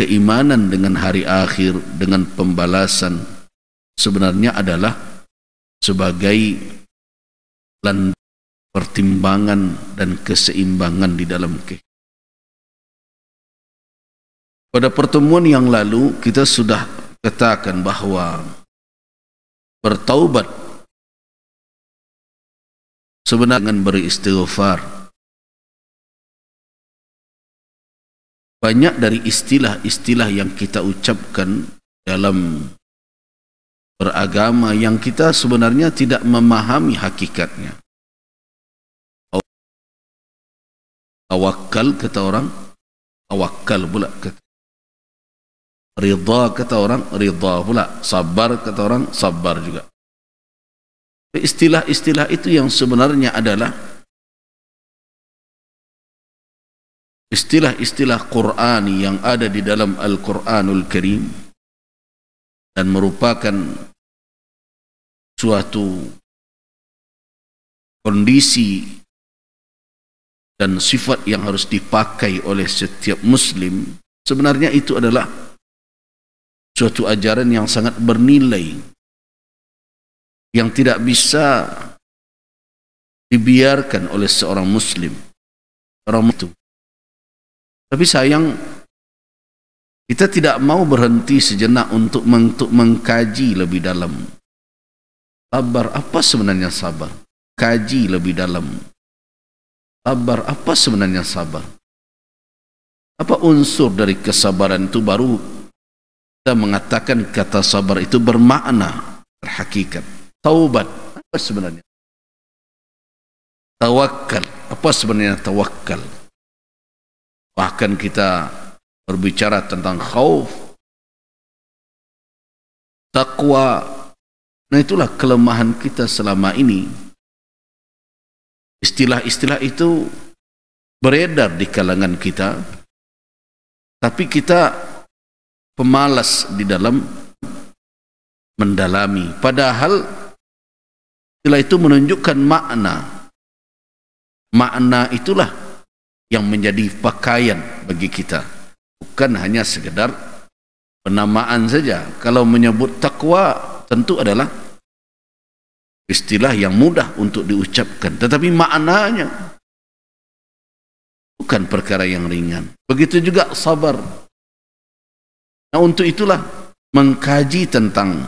keimanan dengan hari akhir, dengan pembalasan, sebenarnya adalah sebagai landasan pertimbangan dan keseimbangan di dalam kehidupan. Pada pertemuan yang lalu kita sudah katakan bahwa bertaubat sebenarnya dengan beristighfar. Banyak dari istilah-istilah yang kita ucapkan dalam beragama yang kita sebenarnya tidak memahami hakikatnya. Tawakal kata orang, tawakal pula kata. Ridha kata orang, ridha pula. Sabar kata orang, sabar juga. Istilah-istilah itu yang sebenarnya adalah istilah-istilah Qur'ani yang ada di dalam Al-Quranul Karim dan merupakan suatu kondisi dan sifat yang harus dipakai oleh setiap muslim. Sebenarnya itu adalah suatu ajaran yang sangat bernilai, yang tidak bisa dibiarkan oleh seorang muslim, orang itu. Tapi sayang, kita tidak mau berhenti sejenak untuk mengkaji lebih dalam. Sabar, apa sebenarnya sabar? Kaji lebih dalam. Sabar, apa sebenarnya sabar? Apa unsur dari kesabaran itu? Baru kita mengatakan kata sabar itu bermakna, berhakikat. Taubat, apa sebenarnya? Tawakal, apa sebenarnya tawakal? Bahkan kita berbicara tentang khauf, taqwa. Nah, itulah kelemahan kita selama ini. Istilah-istilah itu beredar di kalangan kita, tapi kita pemalas di dalam mendalami. Padahal istilah itu menunjukkan makna. Makna itulah yang menjadi pakaian bagi kita, bukan hanya sekedar penamaan saja. Kalau menyebut takwa tentu adalah istilah yang mudah untuk diucapkan, tetapi maknanya bukan perkara yang ringan. Begitu juga sabar. Nah, untuk itulah mengkaji tentang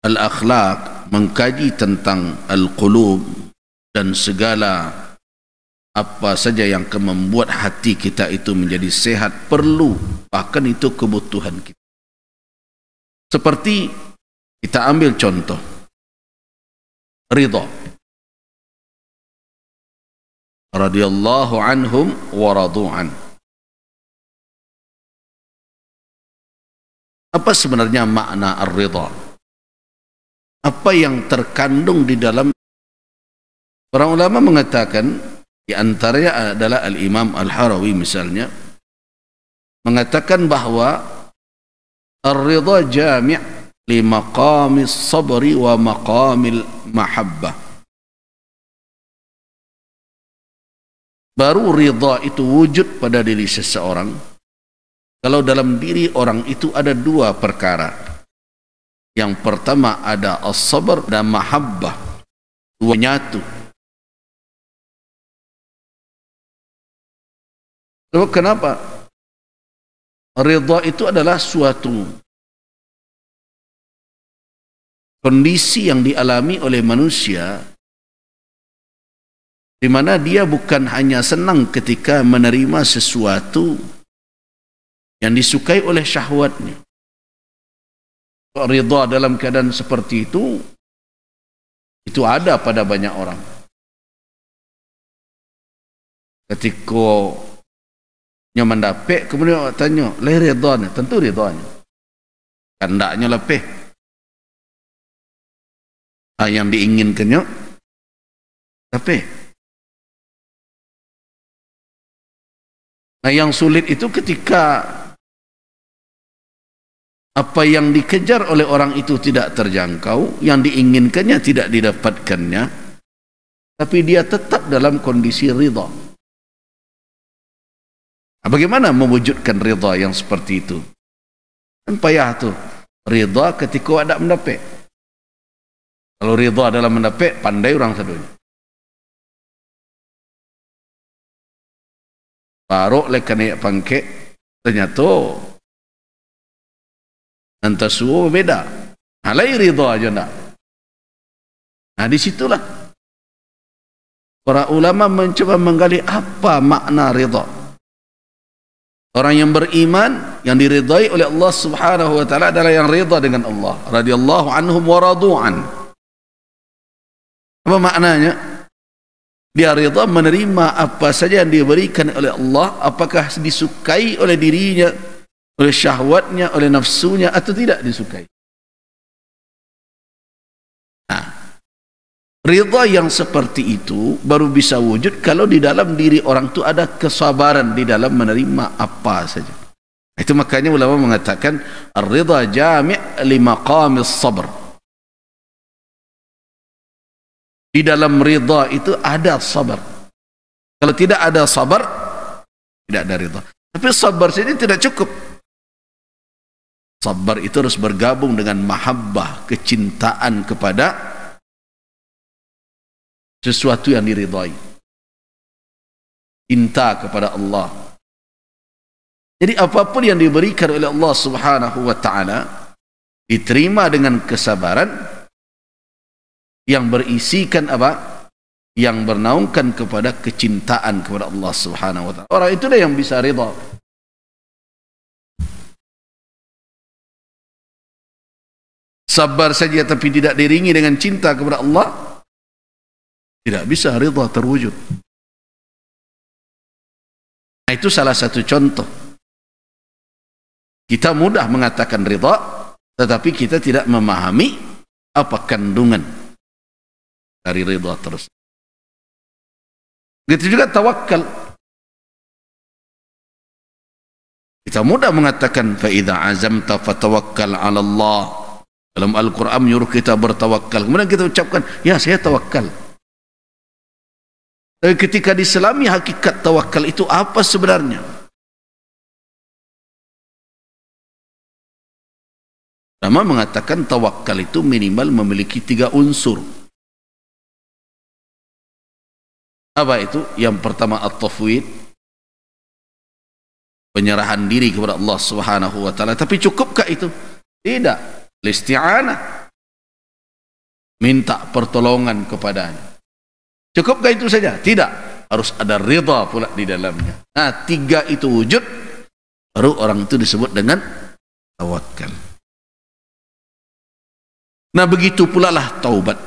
al-akhlaq, mengkaji tentang al-qulub dan segala apa saja yang akan membuat hati kita itu menjadi sehat perlu, bahkan itu kebutuhan kita. Seperti kita ambil contoh ridha. Radhiyallahu anhum wa radu'an. Apa sebenarnya makna ar-ridha? Apa yang terkandung di dalam? Para ulama mengatakan, di antaranya adalah Al-Imam Al-Harawi misalnya, mengatakan bahwa ar-ridha jami' li maqamis sabri wa maqamil mahabbah. Baru ridha itu wujud pada diri seseorang kalau dalam diri orang itu ada dua perkara. Yang pertama ada as-sabr dan mahabbah, dua nyatu. Sebab kenapa? Ridha itu adalah suatu kondisi yang dialami oleh manusia di mana dia bukan hanya senang ketika menerima sesuatu yang disukai oleh syahwatnya. Ridha dalam keadaan seperti itu ada pada banyak orang. Ketika nya mendapik, kemudian awak tanya, "Lah ridhanya?" Tentu ridhanya. Kandaknya lepih. Yang diinginkannya tapi nah, yang sulit itu ketika apa yang dikejar oleh orang itu tidak terjangkau, yang diinginkannya tidak didapatkannya, tapi dia tetap dalam kondisi ridha. Bagaimana mewujudkan ridha yang seperti itu? Kan payah tu. Ridha ketika ada mendapat. Kalau ridha dalam mendapat, pandai orang sadunya. Baru leka naik pangkek, ternyata antara suhu beda. Halai ridha aja nak. Nah disitulah para ulama mencoba menggali apa makna ridha. Orang yang beriman yang diridai oleh Allah Subhanahu wa taala adalah yang ridha dengan Allah. Radhiyallahu anhum wa radu'an. Apa maknanya? Dia ridha menerima apa saja yang diberikan oleh Allah, apakah disukai oleh dirinya, oleh syahwatnya, oleh nafsunya atau tidak disukai. Ridha yang seperti itu baru bisa wujud kalau di dalam diri orang itu ada kesabaran di dalam menerima apa saja. Itu makanya ulama mengatakan ar-ridha jami' li maqamis sabr. Di dalam ridha itu ada sabar. Kalau tidak ada sabar, tidak ada ridha. Tapi sabar saja tidak cukup. Sabar itu harus bergabung dengan mahabbah, kecintaan kepada sesuatu yang diridai, cinta kepada Allah. Jadi apapun yang diberikan oleh Allah Subhanahu wa taala diterima dengan kesabaran yang berisikan apa? Yang bernaungkan kepada kecintaan kepada Allah Subhanahu wa taala. Orang itulah yang bisa ridha. Sabar saja tapi tidak diringi dengan cinta kepada Allah, tidak bisa ridha terwujud. Nah, itu salah satu contoh. Kita mudah mengatakan ridha, tetapi kita tidak memahami apa kandungan dari ridha terus. Begitu juga tawakal. Kita mudah mengatakan fa idza azamta fatawakkal 'ala Allah. Dalam Al-Quran menyuruh kita bertawakal. Kemudian kita ucapkan, ya saya tawakal. Tapi ketika diselami hakikat tawakal itu apa sebenarnya? Ulama mengatakan tawakal itu minimal memiliki 3 unsur. Apa itu? Yang pertama at-tafwid, penyerahan diri kepada Allah Subhanahu wa taala. Tapi cukupkah itu? Tidak. Isti'anah, minta pertolongan kepadanya. Cukupkah itu saja? Tidak. Harus ada ridha pula di dalamnya. Nah, 3 itu wujud, baru orang itu disebut dengan tawakal. Nah, begitu pula lah taubat.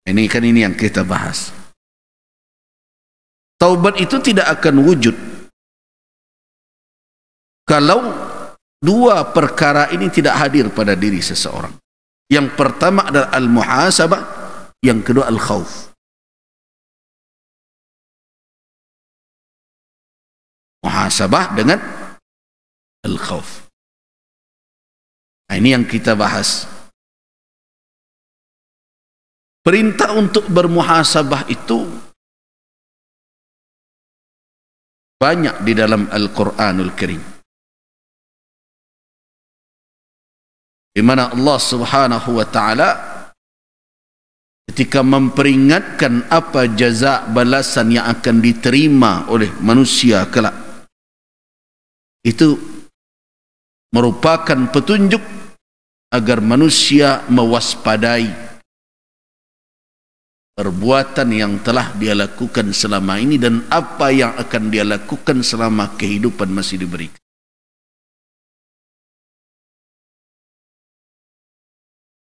Ini yang kita bahas. Taubat itu tidak akan wujud kalau 2 perkara ini tidak hadir pada diri seseorang. Yang pertama adalah al-muhasabah, yang kedua al-khauf. Muhasabah dengan al-khauf. Nah, ini yang kita bahas. Perintah untuk bermuhasabah itu banyak di dalam Al-Quranul Karim, di mana Allah Subhanahu wa taala ketika memperingatkan apa jaza balasan yang akan diterima oleh manusia kelak, itu merupakan petunjuk agar manusia mewaspadai perbuatan yang telah dia lakukan selama ini dan apa yang akan dia lakukan selama kehidupan masih diberikan.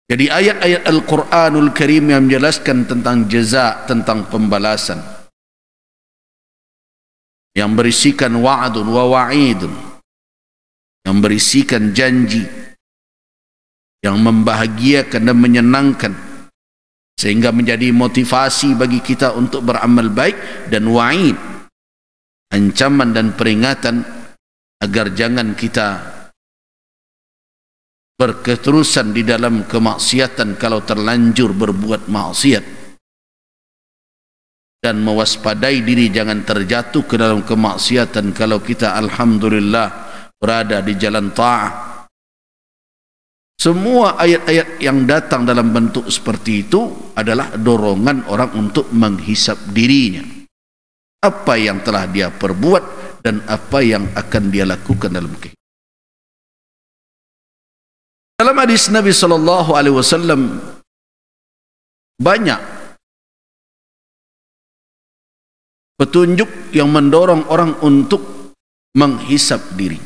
Jadi ayat-ayat Al-Quranul Karim yang menjelaskan tentang jaza, tentang pembalasan, yang berisikan wa'adun wa wa'idun, yang berisikan janji, yang membahagiakan dan menyenangkan, sehingga menjadi motivasi bagi kita untuk beramal baik, dan wa'id, ancaman dan peringatan agar jangan kita berketerusan di dalam kemaksiatan kalau terlanjur berbuat maksiat. dan mewaspadai diri jangan terjatuh ke dalam kemaksiatan kalau kita alhamdulillah berada di jalan ta'ah. Semua ayat-ayat yang datang dalam bentuk seperti itu adalah dorongan orang untuk menghisap dirinya. Apa yang telah dia perbuat dan apa yang akan dia lakukan dalam kehidupan. Dalam hadis Nabi SAW banyak petunjuk yang mendorong orang untuk menghisap diri.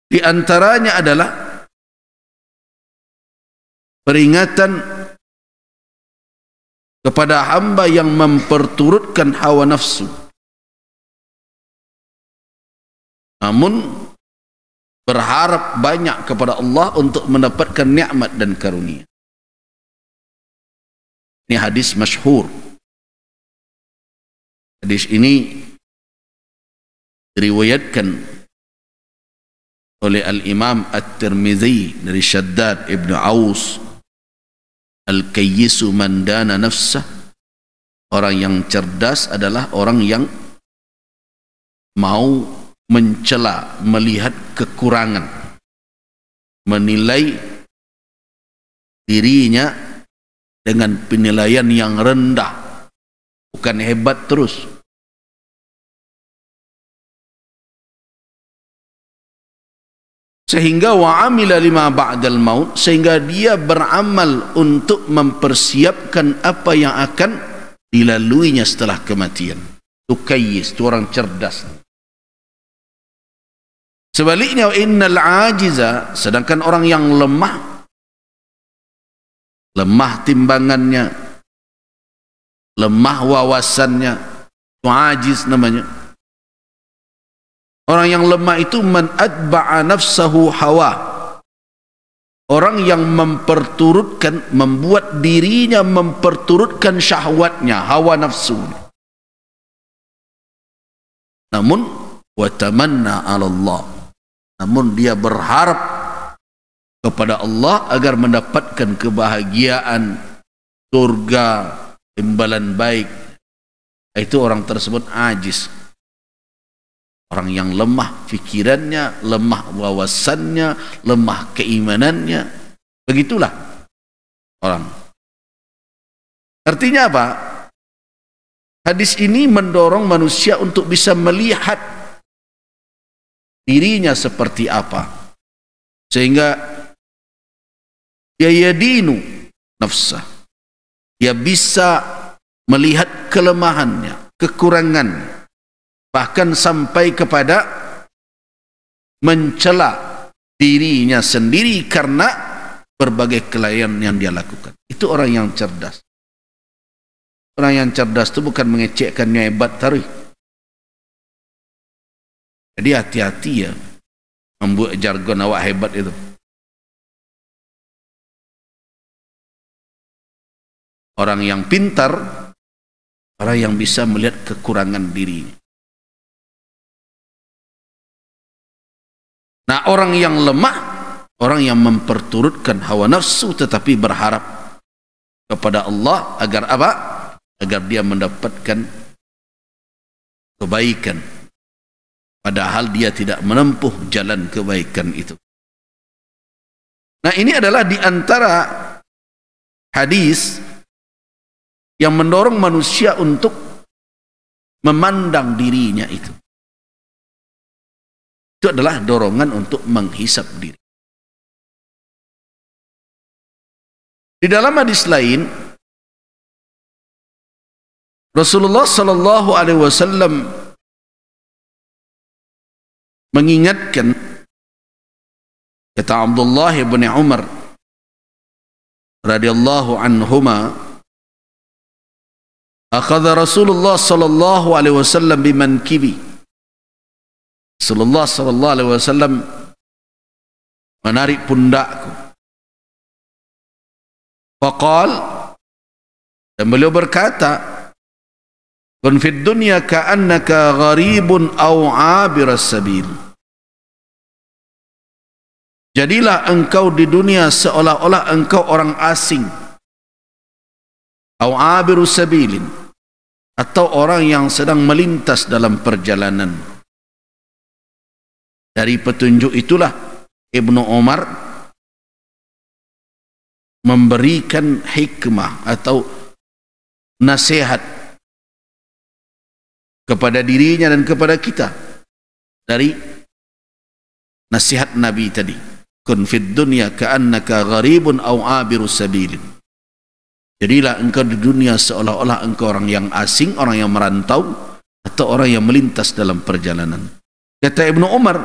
Di antaranya adalah peringatan kepada hamba yang memperturutkan hawa nafsu, namun berharap banyak kepada Allah untuk mendapatkan nikmat dan karunia. Ini hadis masyhur. Hadis ini diriwayatkan oleh Al-Imam At-Tirmidzi dari Shaddad Ibn Aus, Al-Kayyisu man dana nafsah. Orang yang cerdas adalah orang yang mau mencela, melihat kekurangan, menilai dirinya dengan penilaian yang rendah, bukan hebat terus. Sehingga wa'amila lima ba'dal maut, sehingga dia beramal untuk mempersiapkan apa yang akan dilaluinya setelah kematian. Itu kayyis, itu orang cerdas. Sebaliknya, innal ajiza, sedangkan orang yang lemah timbangannya, lemah wawasannya, itu ajiz namanya. Orang yang lemah itu man atba'a nafsahu hawa, orang yang membuat dirinya memperturutkan syahwatnya, hawa nafsu. Namun wa tamanna 'ala Allah, namun dia berharap kepada Allah agar mendapatkan kebahagiaan, surga, imbalan baik. Itu orang tersebut ajiz. Orang yang lemah fikirannya, lemah wawasannya, lemah keimanannya. Begitulah orang. Artinya apa? Hadis ini mendorong manusia untuk bisa melihat dirinya seperti apa, sehingga dia yadinu nafsah, dia bisa melihat kelemahannya, kekurangannya, bahkan sampai kepada mencela dirinya sendiri karena berbagai kelainan yang dia lakukan. Itu orang yang cerdas. Orang yang cerdas itu bukan mengecekkannya hebat tarikh. Jadi hati-hati ya membuat jargon awak hebat itu. Orang yang pintar, orang yang bisa melihat kekurangan dirinya. Nah, orang yang lemah, orang yang memperturutkan hawa nafsu tetapi berharap kepada Allah agar apa? Agar dia mendapatkan kebaikan, padahal dia tidak menempuh jalan kebaikan itu. Nah, ini adalah di antara hadis yang mendorong manusia untuk memandang dirinya itu. Itu adalah dorongan untuk menghisap diri. Di dalam hadis lain, Rasulullah sallallahu alaihi wasallam mengingatkan, kata Abdullah bin Umar radhiyallahu anhuma, akhadha Rasulullah sallallahu alaihi wasallam bimankibi. Rasulullah sallallahu alaihi wasallam menarik pundakku. Faqal, dan beliau berkata, kun fid dunya ka'annaka gharibun aw 'abiras sabil. Jadilah engkau di dunia seolah-olah engkau orang asing, au abiru sabilin, atau orang yang sedang melintas dalam perjalanan. Dari petunjuk itulah Ibnu Umar memberikan hikmah atau nasihat kepada dirinya dan kepada kita dari nasihat Nabi tadi. Kun fid dunya ka'annaka gharibun aw abiru sabilin. Jadilah engkau di dunia seolah-olah engkau orang yang asing, orang yang merantau, atau orang yang melintas dalam perjalanan. Kata Ibnu Umar,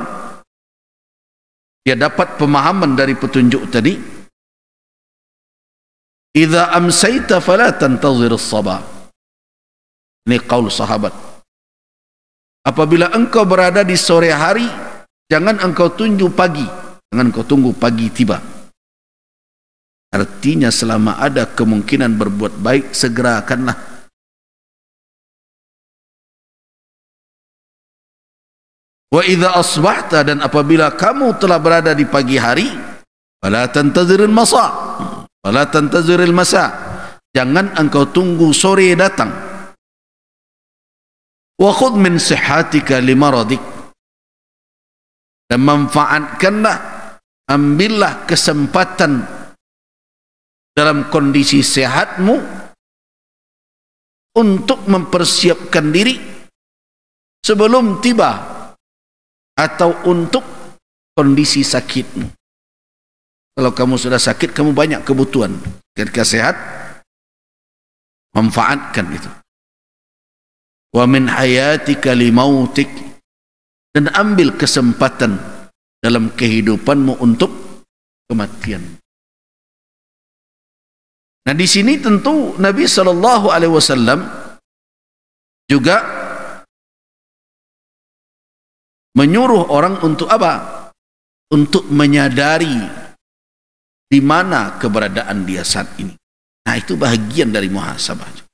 dia dapat pemahaman dari petunjuk tadi. Idza amsayta fala tantazir as-sabah. Ini qaul sahabat. Apabila engkau berada di sore hari, jangan engkau tunggu pagi. Jangan kau tunggu pagi tiba. Artinya selama ada kemungkinan berbuat baik, segerakanlah. Wa idza asbahta, dan apabila kamu telah berada di pagi hari, fala tantaziril masa. Fala tantaziril masa. Jangan engkau tunggu sore datang. Wa khudh min sihhatika limaradik. Dan manfaatkanlah, ambillah kesempatan dalam kondisi sehatmu untuk mempersiapkan diri sebelum tiba, atau untuk kondisi sakitmu. Kalau kamu sudah sakit, kamu banyak kebutuhan. Ketika sehat, manfaatkan itu. Wa min hayatika limautik, dan ambil kesempatan dalam kehidupanmu untuk kematian. Nah, di sini tentu Nabi SAW juga menyuruh orang untuk apa? Untuk menyadari di mana keberadaan dia saat ini. Nah, itu bahagian dari muhasabah.